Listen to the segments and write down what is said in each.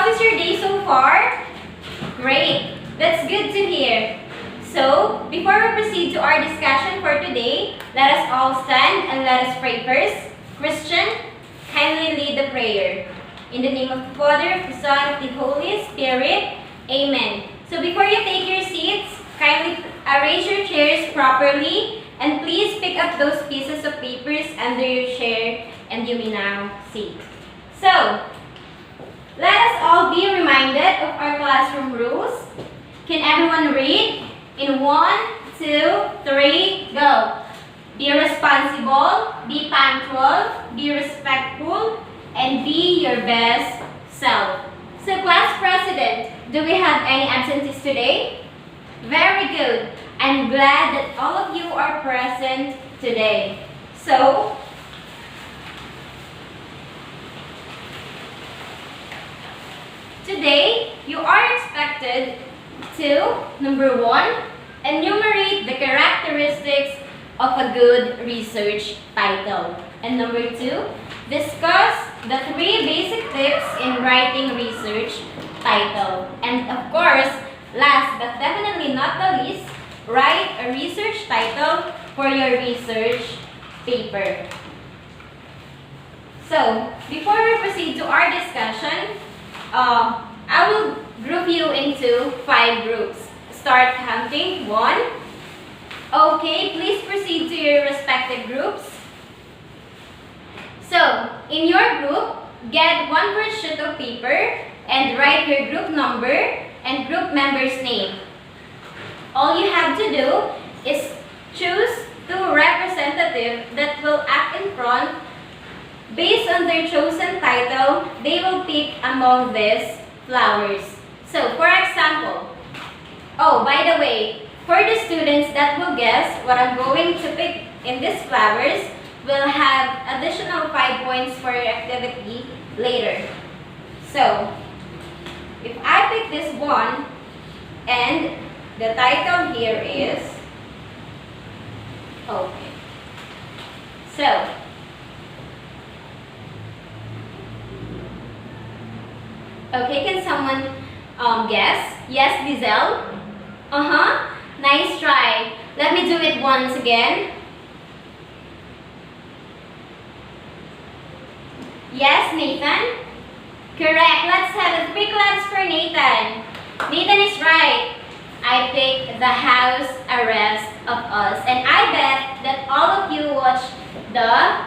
how is your day so far? Great. That's good to hear. So, before we proceed to our discussion for today, let us all stand and let us pray first. Christian, kindly lead the prayer. In the name of the Father, of the Son, of the Holy Spirit. Amen. So before you take your seats, kindly arrange your chairs properly and please pick up those pieces of papers under your chair and you may now sit. So, let us all be reminded of our classroom rules. Can everyone read? In 1, 2, 3, go. Be responsible, be punctual, be respectful, and be your best self. So class president, do we have any absentees today? Very good. I'm glad that all of you are present today. So, today, you are expected to, number 1, enumerate the characteristics of a good research title. And number 2, discuss the 3 basic tips in writing research title. And of course, last but definitely not the least, write a research title for your research paper. So, before we proceed to our discussion, I will group you into 5 groups. Start counting. 1. Okay, please proceed to your respective groups. So, in your group, get 1 per sheet of paper and write your group number and group member's name. All you have to do is choose 2 representatives that will act in front. Based on their chosen title, they will pick among these flowers. So, for example, oh, by the way, for the students that will guess what I'm going to pick in these flowers, we'll have additional 5 points for your activity later. So, if I pick this one, and the title here is, okay. So, okay, can someone guess? Yes, Lizelle? Nice try. Let me do it once again. Yes, Nathan? Correct. Let's have 3 claps for Nathan. Nathan is right. I picked The House Arrest of Us. And I bet that all of you watched the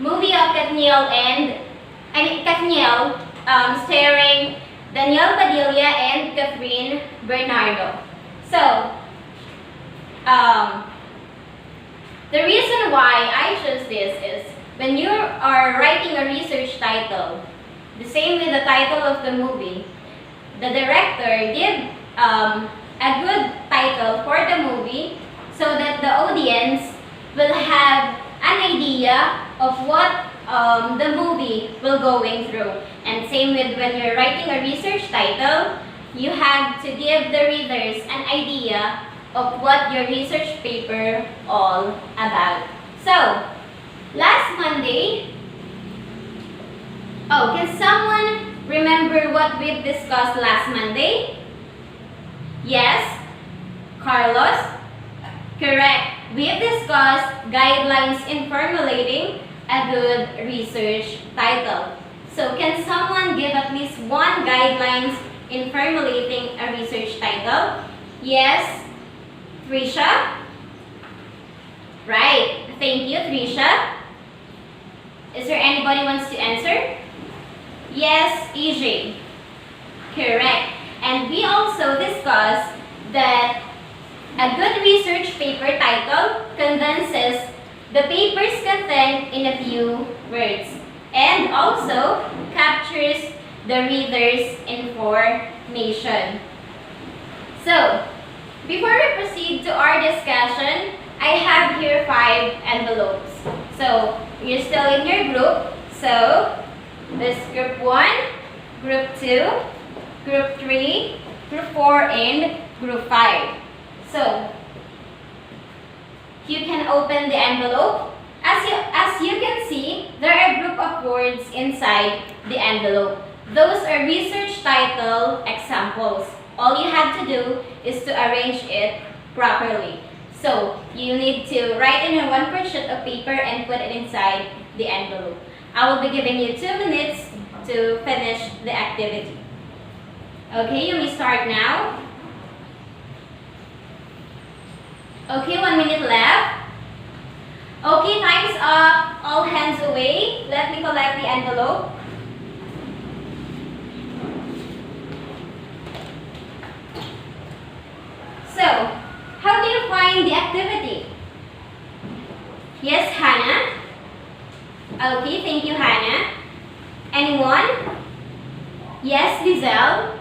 movie of Katniel starring Daniel Padilla and Catherine Bernardo. So, the reason why I chose this is when you are writing a research title, the same with the title of the movie, the director give a good title for the movie so that the audience will have an idea of what the movie will going through. And same with when you're writing a research title, you have to give the readers an idea of what your research paper all about. So, last Monday, can someone remember what we've discussed last Monday? Yes? Carlos? Correct. We've discussed guidelines in formulating a good research title. So, can someone give at least 1 guidelines in formulating a research title? Yes? Trisha? Right. Thank you, Trisha. Is there anybody wants to answer? Yes, EJ. Correct. And we also discussed that a good research paper title condenses the paper's content in a few words and also captures the reader's information. So, before we proceed to our discussion, I have here 5 envelopes. So, you're still in your group. So, this group 1, group 2, group 3, group 4, and group 5. So, you can open the envelope. As you can see, there are a group of words inside the envelope. Those are research title examples. All you have to do is to arrange it properly. So, you need to write in a one-page sheet of paper and put it inside the envelope. I will be giving you 2 minutes to finish the activity. Okay, you may start now. Okay, 1 minute left. Okay, time's up. All hands away. Let me collect the envelope. So, how do you find the activity? Yes, Hannah? Okay, thank you, Hannah. Anyone? Yes, Lizelle?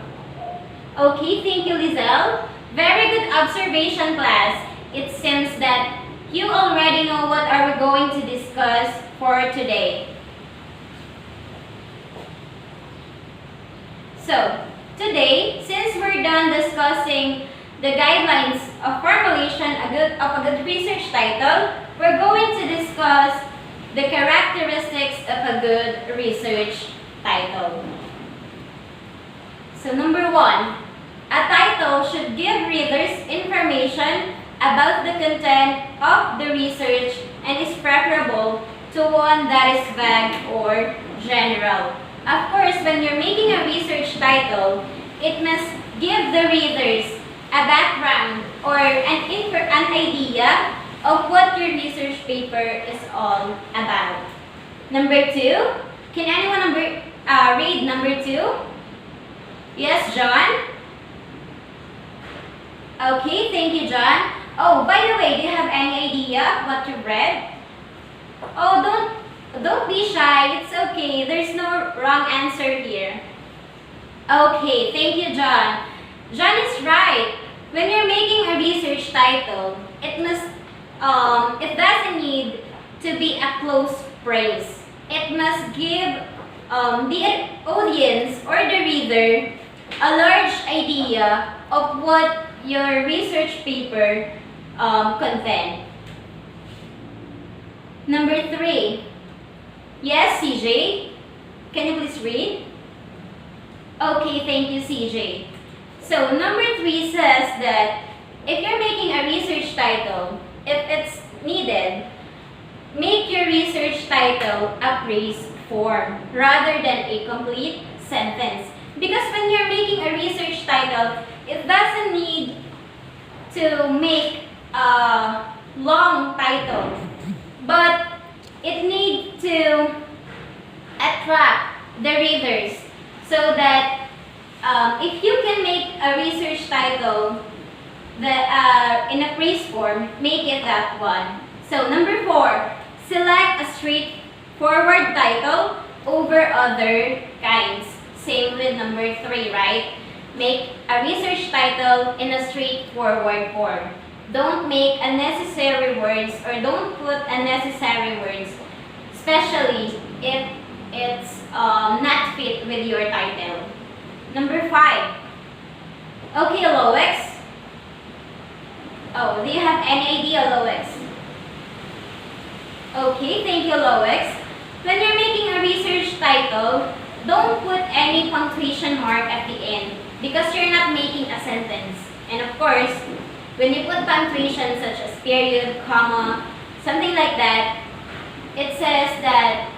Okay, thank you, Lizelle. Very good observation, class. It seems that you already know what are we going to discuss for today. So, today, since we're done discussing the guidelines of formulation of a good research title, we're going to discuss the characteristics of a good research title. So, number 1, a title should give readers information about the content of the research and is preferable to one that is vague or general. Of course, when you're making a research title, it must give the readers a background or an idea of what your research paper is all about. Number 2, can anyone read number 2? Yes, John? Okay, thank you, John. Oh, by the way, do you have any idea what you've read? Oh, don't be shy. It's okay. There's no wrong answer here. Okay, thank you, John. John is right. When you're making a research title, it doesn't need to be a close praise. It must give the audience or the reader a large idea of what your research paper content. Number 3. Yes, CJ? Can you please read? Okay, thank you, CJ. So, number 3 says that if you're making a research title, if it's needed, make your research title a praise form rather than a complete sentence. Because when you're making a research title, it doesn't need to make a long title, but it needs to attract the readers so that if you can make a research title in a praise form, make it that one. So number 4, select a straightforward title over other kinds. Same with number 3, right? Make a research title in a straightforward form. Don't make unnecessary words or don't put unnecessary words, especially if it's not fit with your title. Number 5. Okay, Loex. Oh, do you have any idea, Loex? Okay, thank you, Loex. When you're making a research title, don't put any punctuation mark at the end because you're not making a sentence. And of course, when you put punctuation such as period, comma, something like that, it says that,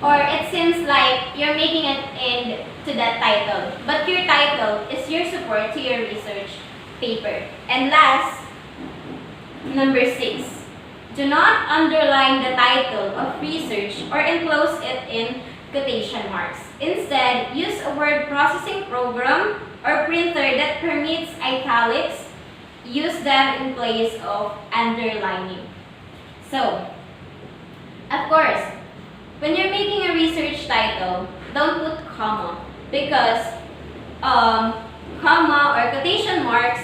or it seems like you're making an end to that title. But your title is your support to your research paper. And last, number 6. Do not underline the title of research or enclose it in quotation marks. Instead, use a word processing program or printer that permits italics. Use them in place of underlining. So, of course, when you're making a research title, don't put comma because comma or quotation marks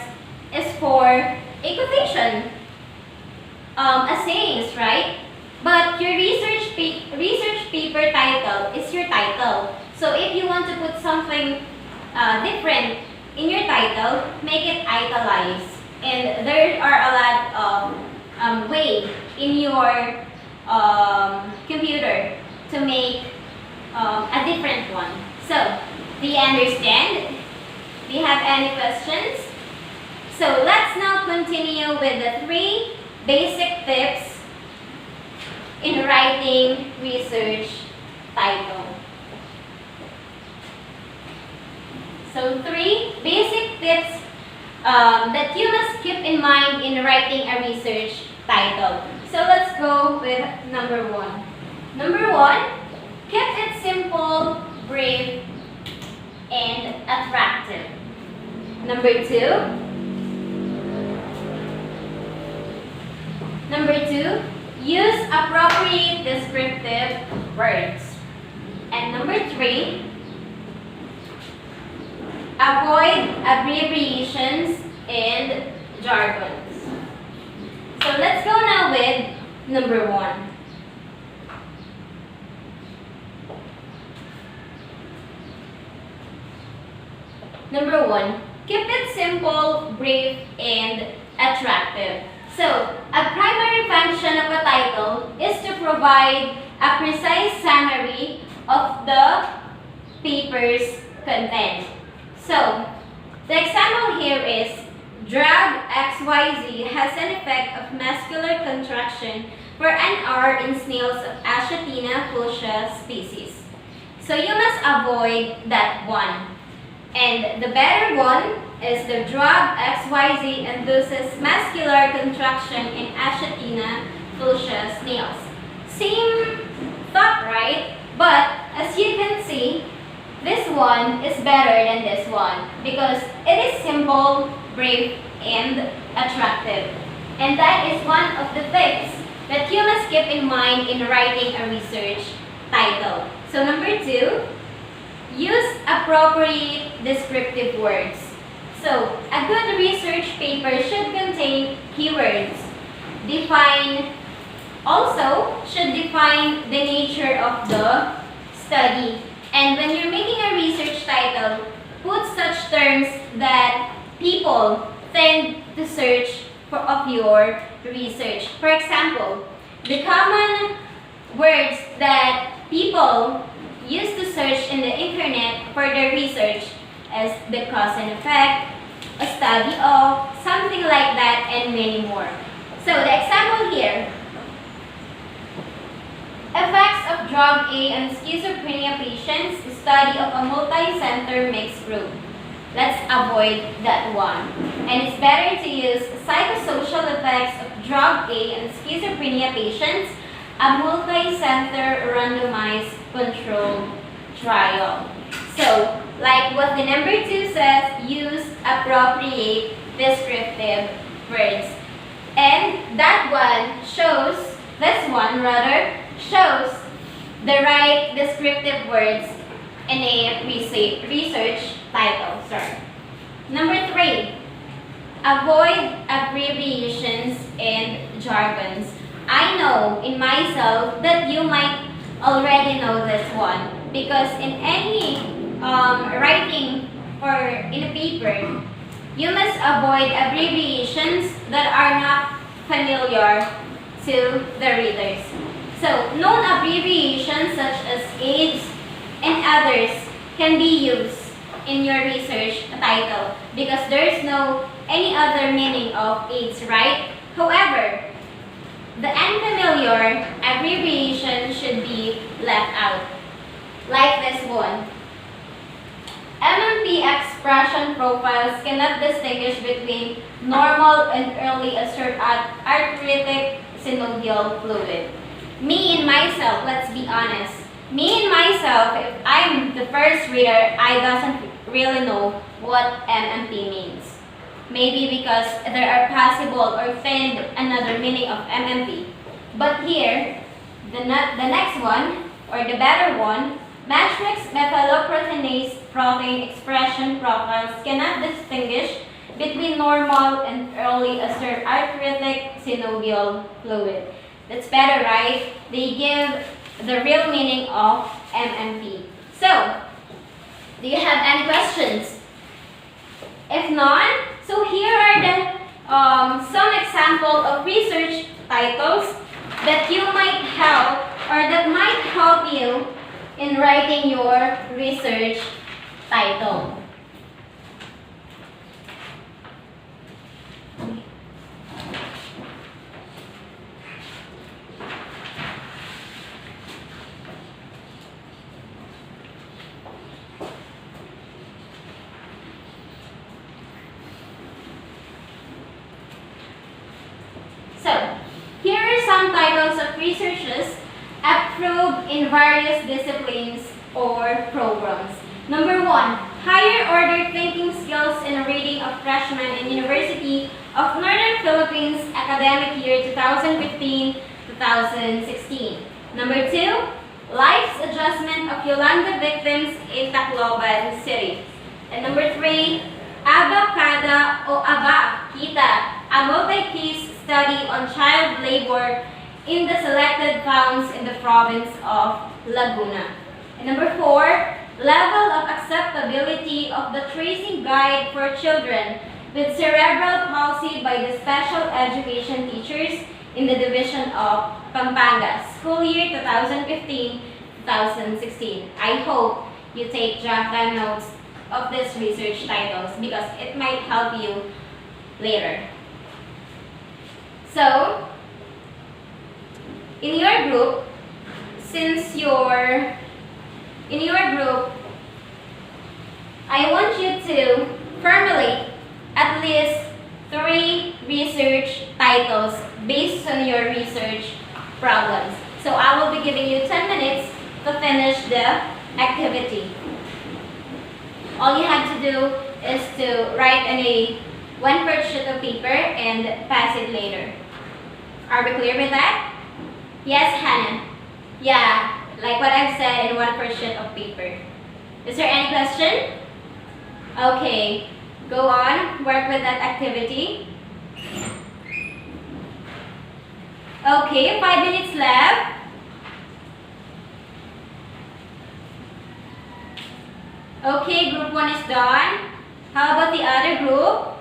is for a quotation, a sayings, right? But your research paper title is your title. So if you want to put something different in your title, make it italicized. And there are a lot of ways in your computer to make a different one. So Do you understand? Do you have any questions? So let's now continue with the 3 basic tips in writing research title. So 3 basic tips that you must keep in mind in writing a research title. So let's go with number 1. Number 1, keep it simple, brief, and attractive. Number 2, use appropriate descriptive words. And number 3, avoid abbreviations and jargons. So let's go now with number 1. Number 1, keep it simple, brief, and attractive. So, a primary function of a title is to provide a precise summary of the paper's content. So, the example here is, drug XYZ has an effect of muscular contraction for an hour in snails of Aschatina fulcia species. So, you must avoid that one. And the better one is the drug XYZ induces muscular contraction in Aschatina fulcia snails. Same thought, right? But as you can see, this one is better than this one because it is simple, brief, and attractive. And that is one of the things that you must keep in mind in writing a research title. So number 2, use appropriate descriptive words. So, a good research paper should contain keywords. Should define the nature of the study. And when you're making a research title, put such terms that people tend to search of your research. For example, the common words that people used to search in the internet for their research as the cause and effect, a study of, something like that, and many more. So the example here, effects of drug A on schizophrenia patients, study of a multi-center mixed group. Let's avoid that one. And it's better to use psychosocial effects of drug A on schizophrenia patients, a multi-center randomized controlled trial. So, like what the number 2 says, use appropriate descriptive words. And that one shows, this one rather, shows the right descriptive words in a research title. Sorry. Number 3, avoid abbreviations and jargons. I know in myself that you might already know this one because in any writing or in a paper, you must avoid abbreviations that are not familiar to the readers. So, known abbreviations such as AIDS and others can be used in your research title because there's no any other meaning of AIDS, right? However, the unfamiliar abbreviation should be left out, like this one. MMP expression profiles cannot distinguish between normal and early arthritic synovial fluid. Me and myself, let's be honest. Me and myself, if I'm the first reader, I doesn't really know what MMP means. Maybe because there are possible or feigned another meaning of MMP. But here, the next one, or the better one, matrix metalloproteinase protein expression profiles cannot distinguish between normal and early arthritic synovial fluid. That's better, right? They give the real meaning of MMP. So, do you have any questions? If not, so here are the some example of research titles that you might help or that might help you in writing your research title. So, here are some titles of researches approved in various disciplines or programs. Number 1, Higher Order Thinking Skills in Reading of Freshmen in University of Northern Philippines Academic Year 2015-2016. Number 2, Life's Adjustment of Yolanda Victims in Tacloban City. And number 3, Abacada o Aba Kita, a multi-case study on child labor in the selected towns in the province of Laguna. And number 4, Level of Acceptability of the Tracing Guide for Children with Cerebral Palsy by the Special Education Teachers in the Division of Pampanga, School Year 2015-2016. I hope you take draft down notes of these research titles because it might help you later. So, in your group, I want you to formulate at least 3 research titles based on your research problems. So I will be giving you 10 minutes to finish the activity. All you have to do is to write on a 1-page sheet of paper and pass it later. Are we clear with that? Yes, Hannah. Yeah, like what I've said in 1-page sheet of paper. Is there any question? Okay, go on, work with that activity. Okay, 5 minutes left. Okay, group 1 is done. How about the other group?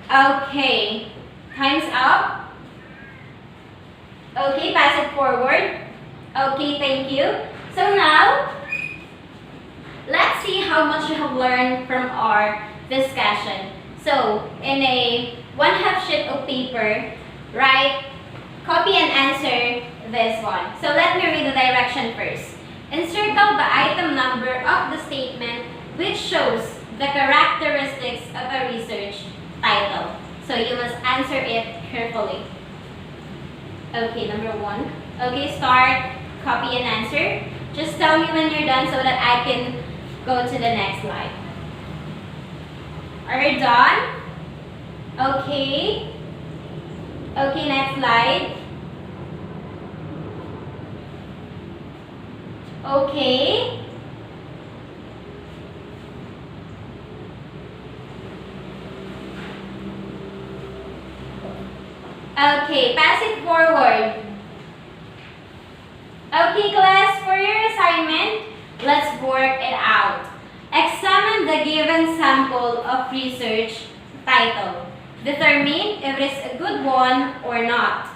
Okay, time's up. Okay, pass it forward. Okay, thank you. So now, let's see how much you have learned from our discussion. So, in a 1/2 sheet of paper, write, copy and answer this one. So let me read the direction first. Encircle the item number of the statement which shows the characteristics of a research title. So you must answer it carefully. Okay, number 1. Okay, start, copy and answer. Just tell me when you're done so that I can go to the next slide. Are you done? Okay. Okay, next slide. Okay. Okay, pass it forward. Okay, class, for your assignment, let's work it out. Examine the given sample of research title. Determine if it is a good one or not.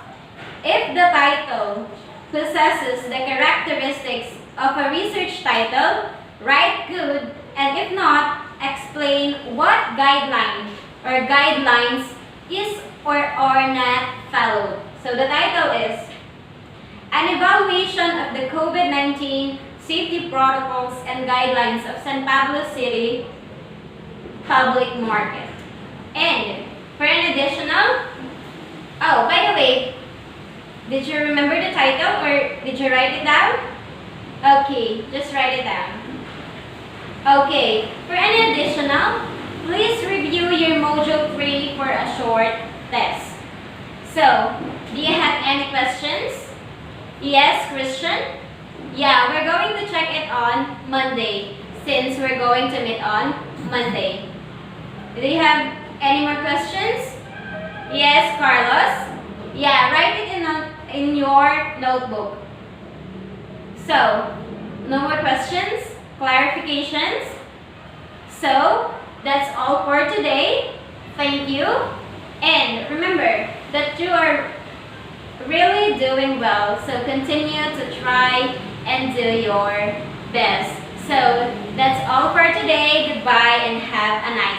If the title possesses the characteristics of a research title, write good, and if not, explain what guideline or guidelines is or are not followed. So the title is An Evaluation of the COVID-19 Safety Protocols and Guidelines of San Pablo City Public Market. And for an additional, oh, by the way, did you remember the title or did you write it down? Okay, just write it down. Okay, for an additional, please review your Module 3 for a short test. So, do you have any questions? Yes, Christian? Yeah, we're going to check it on Monday since we're going to meet on Monday. Do you have any more questions? Yes, Carlos? Yeah, write it in your notebook. So, no more questions? Clarifications? So, that's all for today. Thank you. And remember that you are really doing well. So continue to try and do your best. So, that's all for today. Goodbye and have a nice